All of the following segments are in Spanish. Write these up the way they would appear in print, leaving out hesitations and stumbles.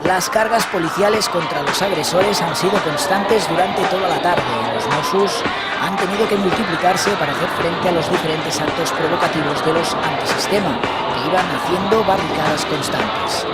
Las cargas policiales contra los agresores han sido constantes durante toda la tarde. Los Mossos han tenido que multiplicarse para hacer frente a los diferentes actos provocativos de los antisistema, que iban haciendo barricadas constantes.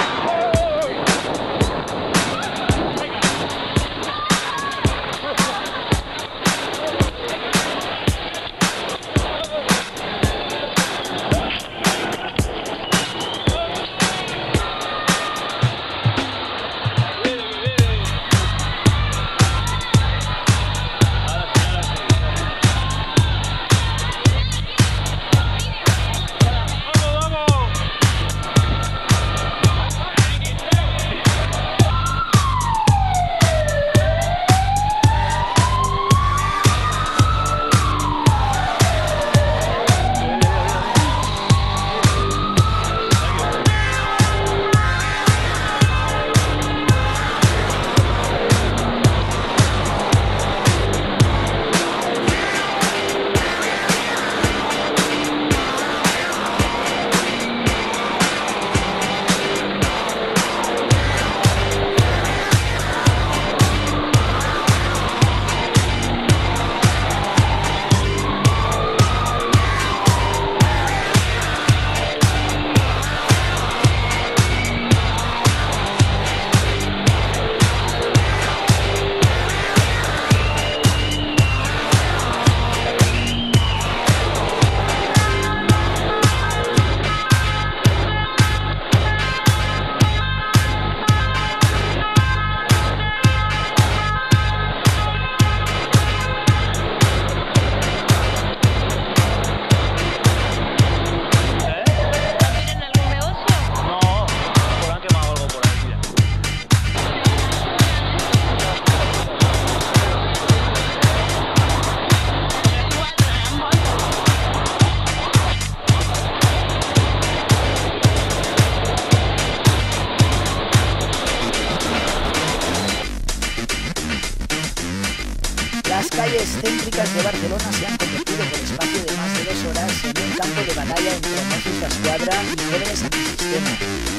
Las calles céntricas de Barcelona se han convertido por espacio de más de 2 horas en un campo de batalla entre Mossos d'Esquadra y jóvenes antisistema,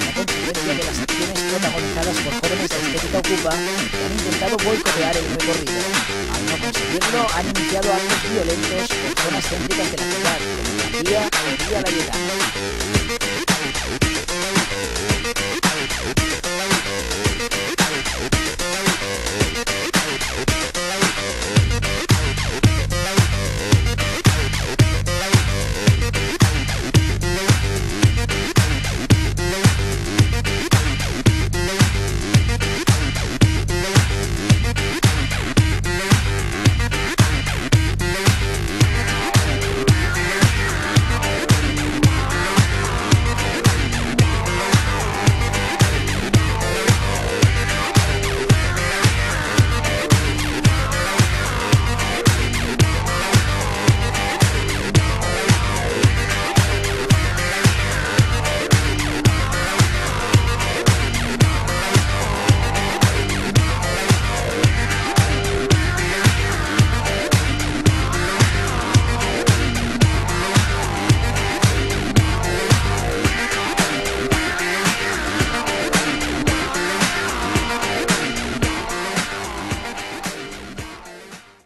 a consecuencia de las acciones protagonizadas por jóvenes de Estética Ocupa que han intentado boicotear el recorrido. Al no conseguirlo, han iniciado actos violentos por zonas céntricas de la ciudad, como la Vía Laietana.